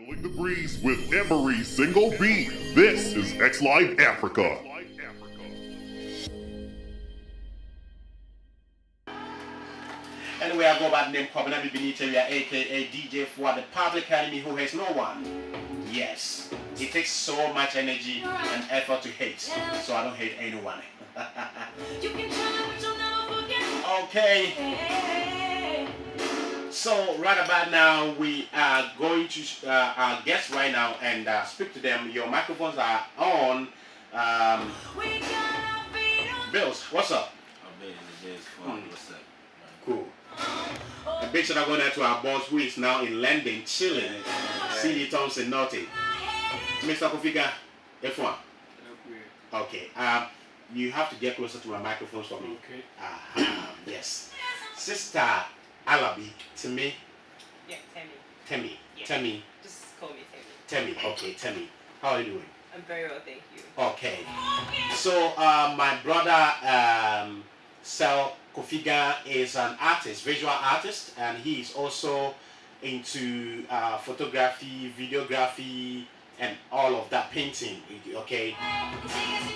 Feeling the breeze with Emery Single B. This is XLIVE Africa. Anyway, I go by the name Kobinabi Benitez, aka DJ for the public enemy who hates no one. Yes, it takes so much energy and effort to hate, so I don't hate anyone. Okay. So right about now, we are going to our guests right now and speak to them. Your microphones are on. Bills, what's up? What's up? Cool. A big shout out going out to our boss who is now in London, chilling. C.D. Thompson, naughty. Mr. Kofiga, F1. Okay. You have to get closer to my microphones for me. Okay. Yes. Sister Alabi, Temi. Yeah, Temi. Yeah. Temi. Just call me Temi. Temi. Okay, Temi. How are you doing? I'm very well, thank you. Okay. So my brother Sel Kofiga is an artist, visual artist, and he is also into photography, videography, and all of that, painting. Okay.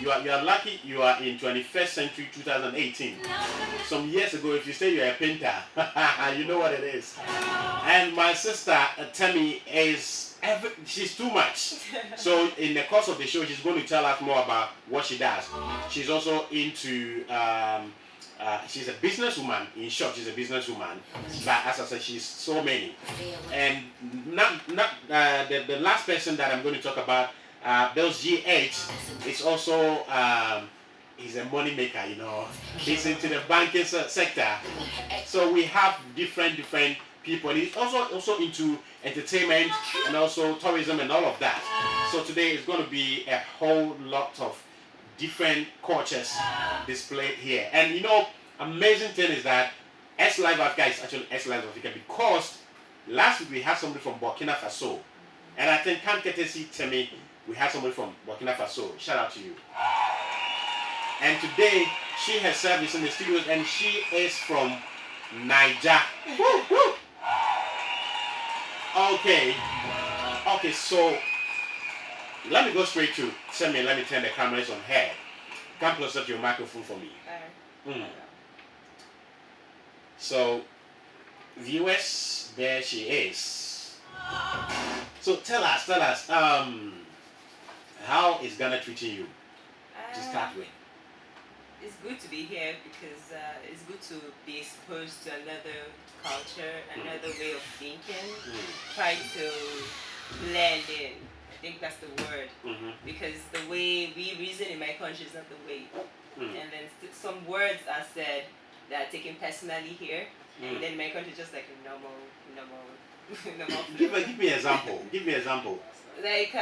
You are lucky you are in 21st century 2018. Some years ago, if you say you're a painter, you know what it is. And my sister Temi is she's too much. So in the course of the show, she's going to tell us more about what she does. She's also into she's a businesswoman. In short, she's a businesswoman. But as I said, she's so many. And not the last person that I'm going to talk about, Bill's GH, is also he's a money maker. You know, he's into the banking sector. So we have different people. And he's also into entertainment and also tourism and all of that. So today is going to be a whole lot of different cultures displayed here. And you know, amazing thing is that XLIVE Africa is actually XLIVE Africa because last week we had somebody from Burkina Faso. And I think can't get to see Temi, we had somebody from Burkina Faso. Shout out to you. And today she herself is in the studios and she is from Niger. Woo, woo. Okay, so let me go straight to Temi. Let me turn the cameras on her. Come closer to your microphone for me. So, viewers, there she is. So tell us, how is Ghana treating you to start with? It's good to be here because it's good to be exposed to another culture, another way of thinking. Try to blend in. I think that's the word. Because the way we reason in my country is not the way. And then some words are said that are taken personally here. And then my country is just like a normal. Give me an example. Give me an example. Like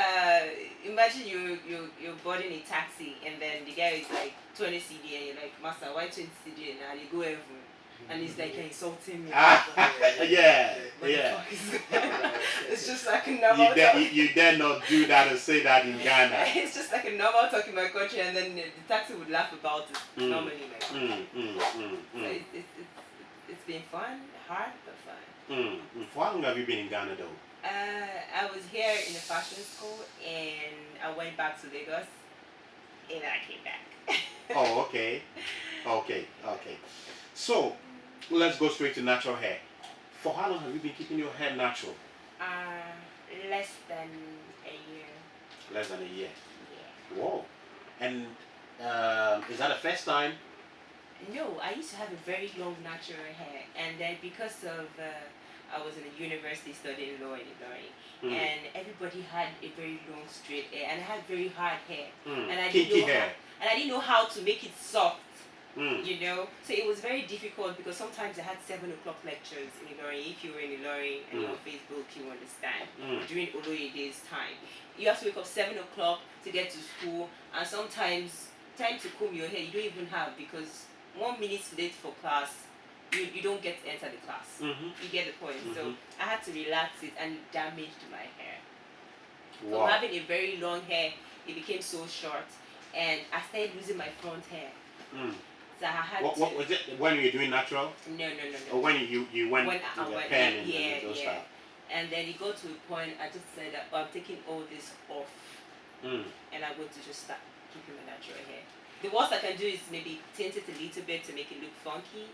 imagine you're boarding a taxi and then the guy is like 20 CD and you're like, Master, why 20 CD? And you go everywhere. And he's like insulting me. Yeah. It's just like a normal You dare not do that and say that in Ghana. It's just like a normal talk in my country and then the taxi would laugh about it normally. Like. So it's been fun, hard, but fun. For how long have you been in Ghana though? I was here in the fashion school and I went back to Lagos and I came back. Oh, okay. So, let's go straight to natural hair. For how long have you been keeping your hair natural? Less than a year. Less than a year. Yeah. Whoa. And is that the first time? No, I used to have a very long natural hair, and then because of I was in a university studying law in Ilorin, and everybody had a very long straight hair, and I had very hard hair, and I didn't know how to make it soft. You know, so it was very difficult because sometimes I had 7 o'clock lectures in Ilorin. If you were in Ilorin and you're on Facebook, you understand. During Oloyede's time, you have to wake up 7 o'clock to get to school, and sometimes time to comb your hair you don't even have because 1 minute late for class, you don't get to enter the class. You get the point. So I had to relax it, and it damaged my hair. Wow. From having a very long hair, it became so short, and I started losing my front hair. So I had what was it when you were doing natural? No. Or when you went to the pen and those stuff? And then it got to a point I just said that I'm taking all this off, and I'm going to just start keeping my natural hair. The worst I can do is maybe tint it a little bit to make it look funky.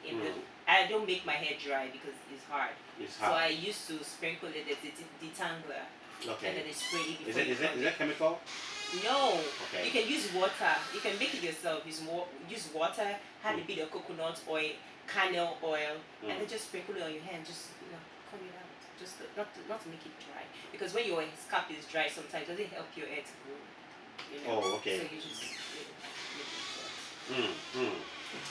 I don't make my hair dry because it's hard. So I used to sprinkle it with the detangler. Okay. And then I spray it before Is that chemical? No. Okay. You can use water. You can make it yourself. Use water, add a bit of coconut oil, canola oil, and then just sprinkle it on your hair and just comb it out. Just not to make it dry. Because when your scalp is dry, sometimes it doesn't help your hair to grow. Oh, okay. So you just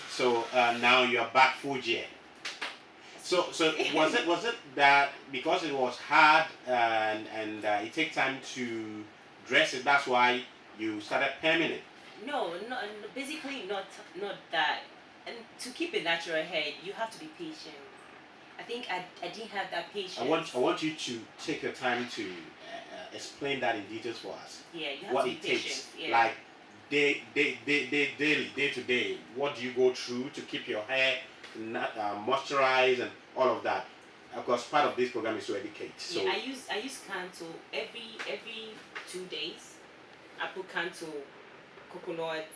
So now you're back full gear. So was it that because it was hard and it takes time to dress it, that's why you started perming it? No, basically not that. And to keep a natural hair, you have to be patient. I think I didn't have that patience. I want you to take your time to explain that in details for us. Yeah, you have what to be it patient. takes, Yeah. like daily, day to day. What do you go through to keep your hair moisturized and all of that? Of course, part of this program is to educate. So yeah, I use Canto every 2 days. I put Canto coconut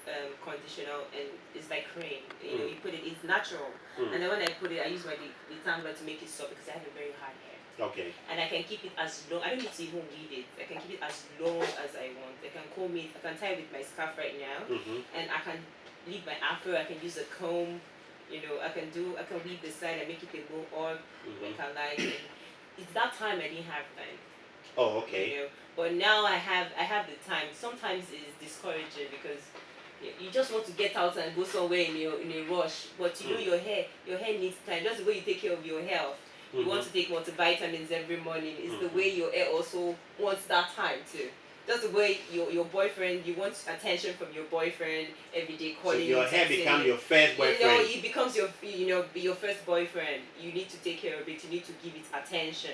conditioner, and it's like cream. You put it. It's natural. And then when I put it, I use my detangler to make it soft because I have a very hard hair. okay. And I can keep it as long. I don't need to even weave it. I can keep it as long as I want. I can comb it. I can tie it with my scarf right now, and I can leave my afro. I can use a comb. I can weave the side and make it a low odd, like I like. And it's that time I didn't have time. Oh, okay. But now I have the time. Sometimes it's discouraging because you just want to get out and go somewhere in a rush. But your hair needs time. Just the way you take care of your health. You want to take multivitamins every morning. It's the way your hair also wants that time too. Just the way your boyfriend, you want attention from your boyfriend every day, calling you. So your hair becomes your first boyfriend. It becomes your first boyfriend. You need to take care of it. You need to give it attention.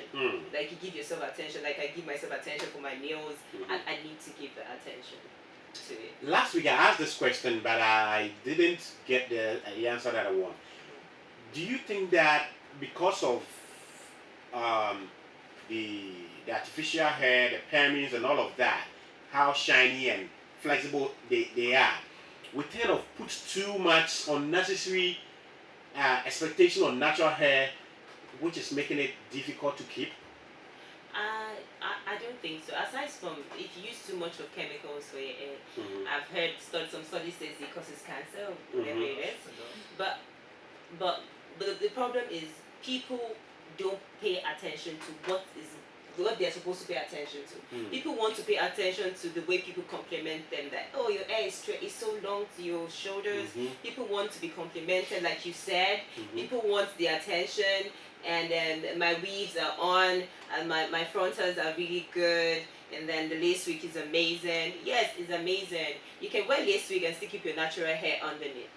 Like you give yourself attention. Like I give myself attention for my nails. And I need to give the attention to it. Last week I asked this question, but I didn't get the answer that I want. Do you think that because of the artificial hair, the permings and all of that, how shiny and flexible they are, we tend to put too much unnecessary expectation on natural hair, which is making it difficult to keep? I don't think so. Aside from if you use too much of chemicals for your hair, I've heard some studies says it causes cancer, whatever it is. But the problem is people don't pay attention to what they're supposed to pay attention to. People want to pay attention to the way people compliment them, that your hair is straight, it's so long to your shoulders. People want to be complimented, like you said. People want the attention, and then my weaves are on, and my frontals are really good, and then the lace wig is amazing. Yes, it's amazing. You can wear lace wig and still keep your natural hair underneath.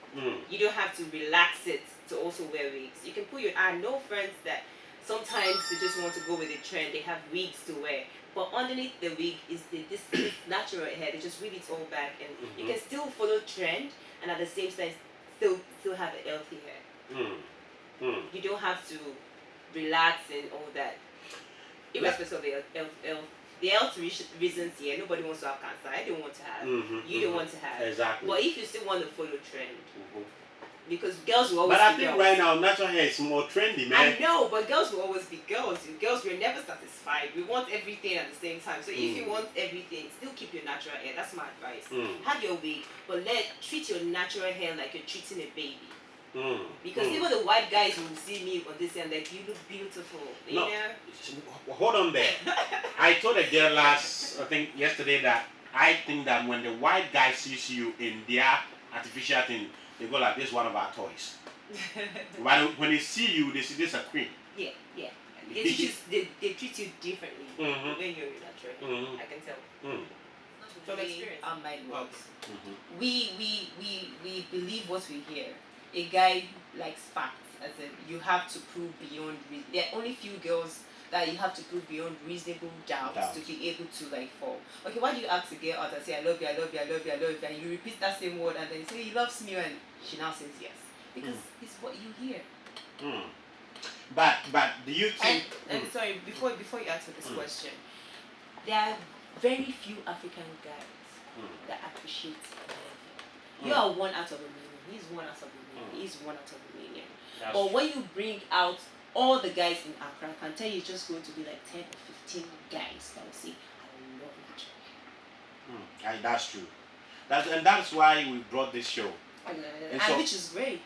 You don't have to relax it to also wear wigs. You can put I know friends that sometimes they just want to go with the trend. They have wigs to wear, but underneath the wig is this natural hair. They just weave it all back, and you can still follow trend, and at the same time still have a healthy hair. You don't have to relax and all that. Irrespective of the health reasons here, nobody wants to have cancer. I don't want to have. You don't want to have. Exactly. But if you still want to follow trend. Because girls will always But I be think girls. right now natural hair is more trendy, man. I know, but girls will always be girls. Girls will never satisfied. We want everything at the same time. So if you want everything, still keep your natural hair. That's my advice. Have your wig, but treat your natural hair like you're treating a baby. Because even the white guys will see me on this and like, you look beautiful. You know? Hold on there. I told a girl yesterday that I think that when the white guy sees you in their artificial thing, they go like, this is one of our toys. But when they see you, they see this a queen. Yeah. They treat you differently when you're natural. I can tell. From experience. Our mind works. We believe what we hear. A guy likes facts. As in, you have to prove beyond reason. There are only few girls that you have to prove beyond reasonable doubts to be able to fall. Okay, why do you ask a girl out and say, I love you, I love you, I love you, I love you, and you repeat that same word and then you say, he loves me, and she now says yes. Because it's what you hear. But do you think? And sorry, before you answer this question, there are very few African guys that appreciate it. You are one out of a million. He's one out of a million. He's one out of a million. That's But true. when you bring out all the guys in Accra, I can tell you it's just going to be like 10 or 15 guys that will say, I love natural hair. That's true. That's why we brought this show. And so, which is great.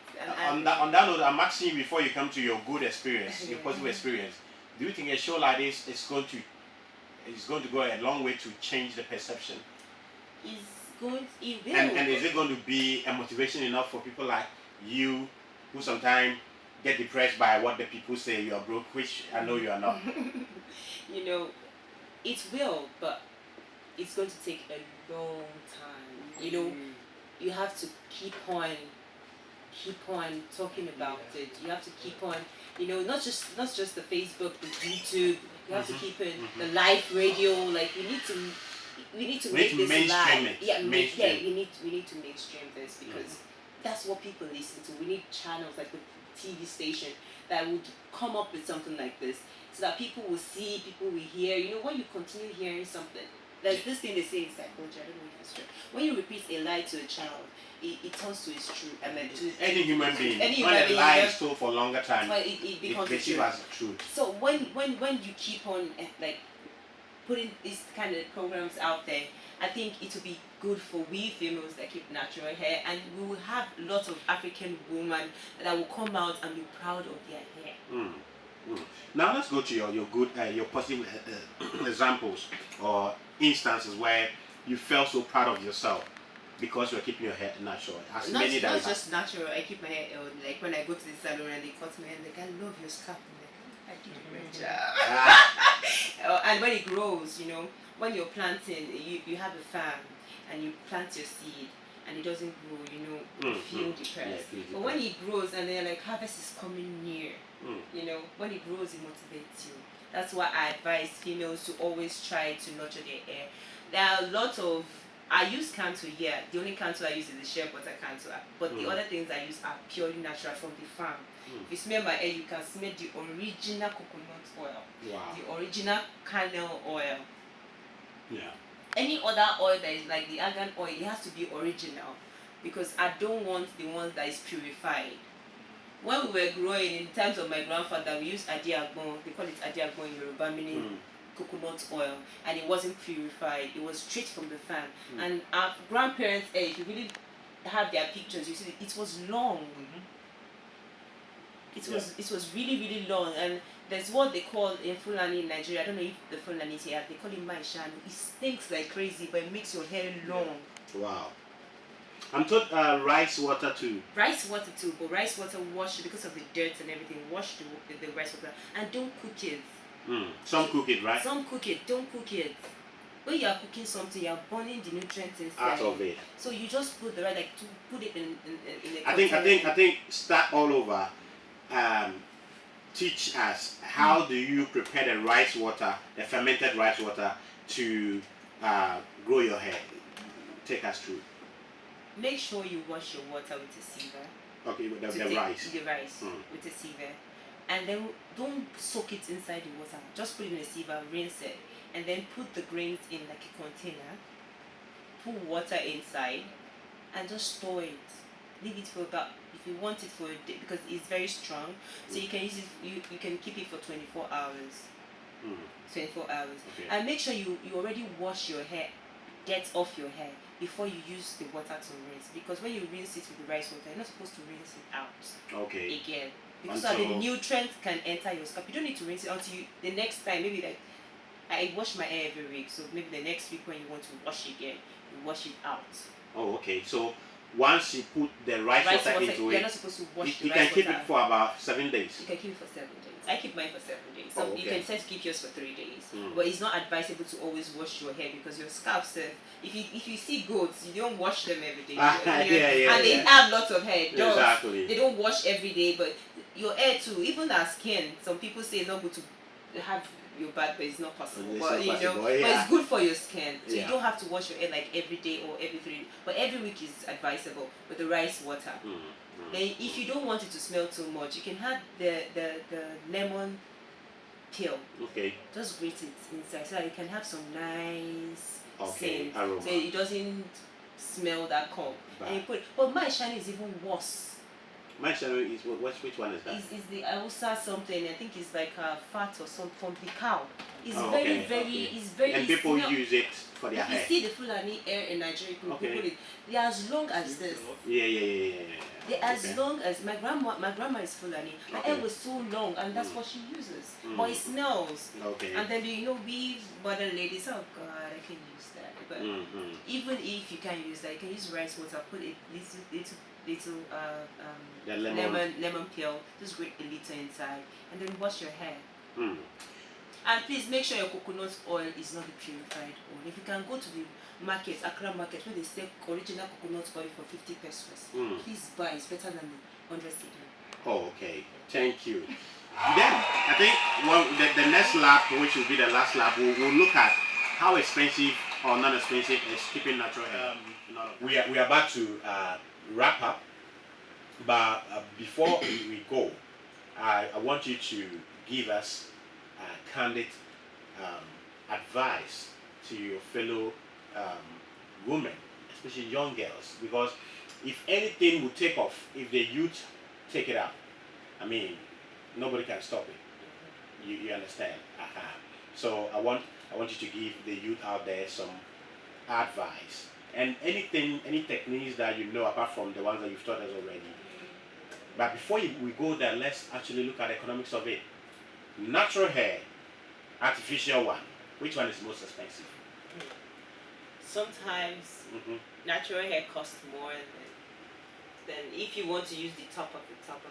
On that note, I'm asking you before you come to your good experience, your positive experience. Do you think a show like this is going to go a long way to change the perception? It will. And is it going to be a motivation enough for people like you, who sometimes get depressed by what the people say you are broke, which I know you are not? You know, it will, but it's going to take a long time. You know, you have to keep on talking about it. You have to keep on, you know, not just the Facebook, the YouTube. You have to keep it, the live radio. Like we need to make this mainstream live. it. Yeah, Mainstream. we need to mainstream this because that's what people listen to. We need channels like the TV station that would come up with something like this, so that people will see, people will hear. You know, when you continue hearing something, there's this thing they say in psychology. I don't know if it's true. When you repeat a lie to a child, it turns to its true. And then to Any human being, when human a being, lie is told for a longer time, it becomes it true. as truth. So when you keep on like putting these kind of programs out there, I think it will be good for we females that keep natural hair, and we will have lots of African women that will come out and be proud of their hair. Now let's go to your good, your positive examples or instances where you felt so proud of yourself because you're keeping your hair natural. As Not many that just natural. I keep my hair like when I go to the salon and they cut my hair, like I love your scalp. I'm like, I did a great job. And when it grows, you know, when you're planting, you have a farm and you plant your seed and it doesn't grow, you know, you feel depressed. But when it grows and they're like harvest is coming near, you know, when it grows it motivates you. That's why I advise females to always try to nurture their hair. There are a lot of, I use Cantu here. The only Cantu I use is the shea butter Cantu. But the other things I use are purely natural from the farm. If you smell my hair, you can smell the original coconut oil. Wow. The original canola oil. Yeah. Any other oil that is like the argan oil, it has to be original. Because I don't want the ones that is purified. When we were growing, in terms of my grandfather, we used adiagbon. They call it adiagbon in Yoruba, meaning coconut oil, and it wasn't purified. It was straight from the farm. And our grandparents' hair, if you really have their pictures, you see it was long. It was really, really long. And there's what they call in Fulani in Nigeria. I don't know if the Fulani here, they call it maishanu. It stinks like crazy, but it makes your hair long. Wow. I'm told rice water too. Rice water too, but rice water wash because of the dirt and everything. Wash the rice water and don't cook it. Some cook it, right? Some cook it. Don't cook it. When you are cooking something, you are burning the nutrients inside. Out of it. So you just put the right, like to put it in a I think start all over. Teach us how do you prepare the rice water, the fermented rice water, to grow your hair. Take us through. Make sure you wash your water with a sieve. Okay, with the rice. The rice with a sieve. And then don't soak it inside the water. Just put it in a sieve, rinse it, and then put the grains in like a container. Put water inside, and just store it. Leave it for about, if you want it for a day, because it's very strong, so you can use it. You can keep it for 24 hours. 24 hours. Okay. And make sure you already wash your hair, get off your hair before you use the water to rinse. Because when you rinse it with the rice water, you're not supposed to rinse it out. Okay. Again. Because so the nutrients can enter your scalp. You don't need to rinse it until the next time. Maybe like I wash my hair every week, so maybe the next week when you want to wash again, you wash it out. Oh, okay. So once you put the rice water into you're it, not supposed to wash you the can rice keep water. it for about 7 days. You can keep it for 7 days. I keep mine for 7 days. So okay. You can set to keep yours for 3 days. But it's not advisable to always wash your hair because your scalp, if you see goats, you don't wash them every day. And they have lots of hair. Exactly. They don't wash every day, but your hair too, even our skin, some people say it's not good to have you're bad, but it's not possible. It's But not you know, possible, but yeah. it's good for your skin. So Yeah. you don't have to wash your hair like every day or every 3 but every week is advisable with the rice water. Then if you don't want it to smell too much, you can have the lemon peel. Okay. Just grate it inside so that you can have some nice scent. Aroma. So it doesn't smell that cold. Bad. And you put but my shiny is even worse. My channel is which one is that? Is the Hausa something? I think it's like a fat or something from the cow. It's Oh, very okay, very. okay. It's very. And people use it for their If you hair. see the Fulani hair in Nigeria, people Okay. put it. They're as long as this. Yeah. They're as Okay. long as my grandma is Fulani. Her hair Okay. was so long, and that's what she uses. But it smells. Okay. And then we modern ladies, oh God, I can use that. But even if you can't use that, you can use rice water. Put a little The lemon peel. Just grate a little inside, and then wash your hair. Mm. And please make sure your coconut oil is not the purified oil. If you can go to the market, Accra market, where they sell original coconut oil for 50 pesos, please buy. It's better than the 100 cedi. Oh, okay. Thank you. Then I think the next lab, which will be the last lab, we'll look at how expensive or non-expensive is keeping natural hair. We are about to wrap up, but before we go, I want you to give us candid advice to your fellow women, especially young girls, because if anything will take off, if the youth take it up, I mean, nobody can stop it. You understand? So I want you to give the youth out there some advice and any techniques that you know apart from the ones that you've taught us already. But before we go there, let's actually look at the economics of it. Natural hair, artificial one. Which one is most expensive? Sometimes natural hair costs more than if you want to use the top of the top.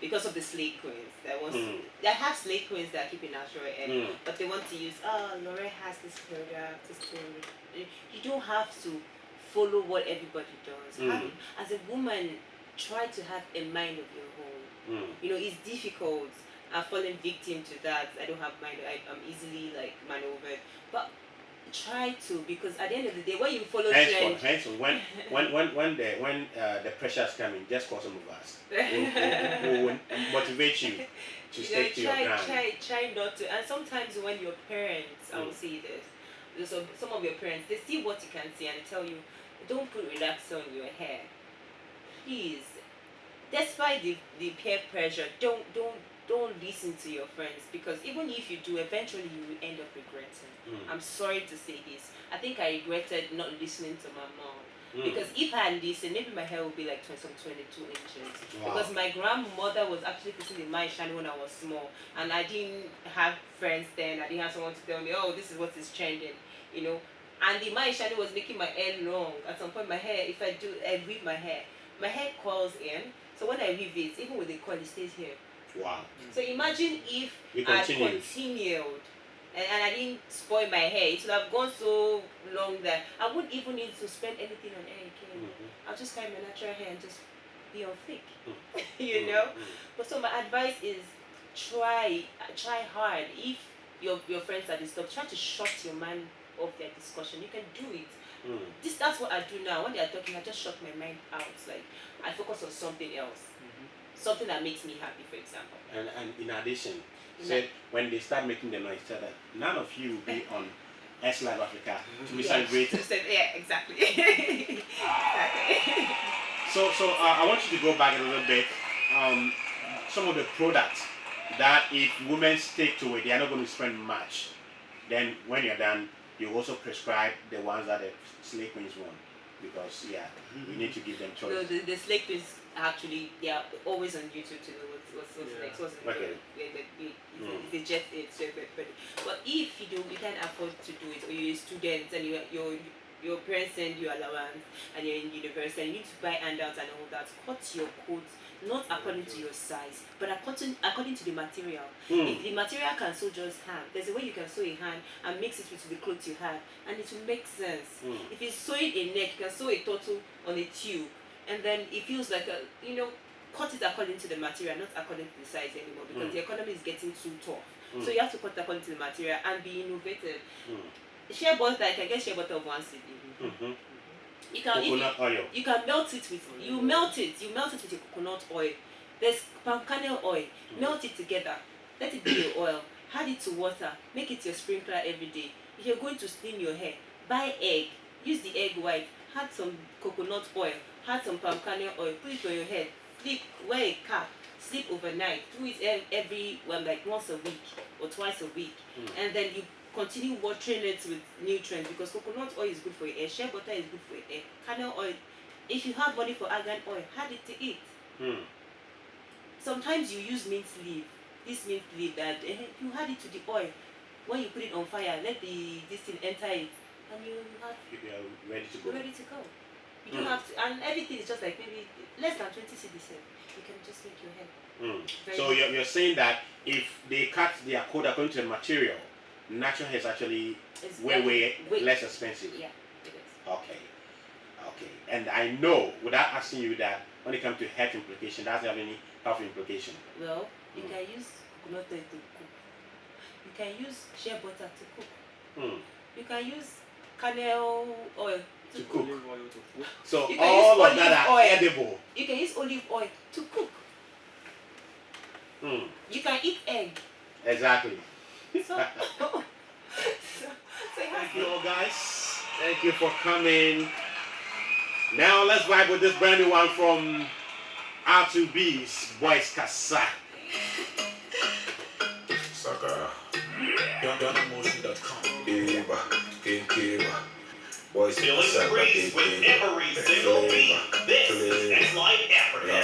Because of the slave queens that have slave queens that keep in natural hair, but they want to use L'Oreal has this product, this thing. You don't have to follow what everybody does. As a woman, try to have a mind of your own. You know, it's difficult. I've fallen victim to that. I don't have mind. I'm easily maneuvered, but try to, because at the end of the day, when you follow trend, when the pressures come in, just call some of us. We'll motivate you to stay to your ground. Try not to. And sometimes when your parents, I will say this, so some of your parents, they see what you can see and they tell you, don't put relaxer on your hair. Please, despite the peer pressure, don't listen to your friends, because even if you do, eventually you will end up regretting. I'm sorry to say this. I think I regretted not listening to my mom, because if I had listened, maybe my hair would be like 22 inches. Wow. Because my grandmother was actually putting the my shiny when I was small, and I didn't have friends then. I didn't have someone to tell me, oh, this is what is trending, you know. And the my shiny was making my hair long. At some point, my hair, if I weave my hair coils in. So when I weave it, even with the coil, it stays here. Wow. So imagine if I continued and I didn't spoil my hair. It would have gone so long that I wouldn't even need to spend anything on hair again. I'll just carry my natural hair and just be on flick. You know? But so my advice is try hard. If your friends are disturbed, try to shut your mind off their discussion. You can do it. That's what I do now. When they are talking, I just shut my mind out. Like I focus on something else. Something that makes me happy, for example. And in addition, said when they start making the noise, said that none of you will be on XLIVE Africa to be celebrated. Yeah, exactly. Exactly. So I want you to go back a little bit. Some of the products that if women stick to it, they are not going to spend much. Then when you're done, you also prescribe the ones that the slave queens want, because we need to give them choice. No, the slave queens actually, they are always on YouTube to know what's next. It's a jet. But if you can't afford to do it, or you're a student and your parents send you allowance and you're in university and you need to buy handouts and all that, cut your coat not according to your size, but according to the material. If the material can sew just hand, there's a way you can sew a hand and mix it with the clothes you have, and it will make sense. If you're sewing a neck, you can sew a turtle on a tube, and then it feels like cut it according to the material, not according to the size anymore, because the economy is getting too tough. So you have to cut according to the material and be innovative. Shea butter, I can get shea butter of 1 cedi. You can Coconut oil. You can melt it with you melt it with your coconut oil. There's palm kernel oil. Melt it together. Let it be your oil. Add it to water. Make it your sprinkler every day. If you're going to steam your hair, buy egg. Use the egg white. Add some coconut oil. Add some palm kernel oil. Put it on your head. Sleep. Wear a cap. Sleep overnight. Do it every like once a week or twice a week, and then you continue watering it with nutrients, because coconut oil is good for your hair. Shea butter is good for your hair. Kernel oil. If you have money for argan oil, add it to it. Sometimes you use mint leaf. This mint leaf that you add it to the oil. When you put it on fire, let this thing enter it, and you are ready to go. Ready to go. You don't have to, and everything is just like maybe less than 20 cedis. You can just make your hair. So you're saying that if they cut their code according to the material, natural hair is actually way less expensive. Yeah, it is. Okay. And I know, without asking you, that when it comes to health implication, doesn't have any health implication. Well, you can use coconut oil to cook. You can use shea butter to cook. You can use kernel oil to cook. So all of that are edible. You can use olive oil to cook. You can eat egg. Exactly. So thank you all guys. Thank you for coming. Now let's vibe with this brand new one from R2B's Boys Kasa. Saka. DonnaMotion.com. Boys Feeling the breeze with every single beat. This is XLIVE Africa.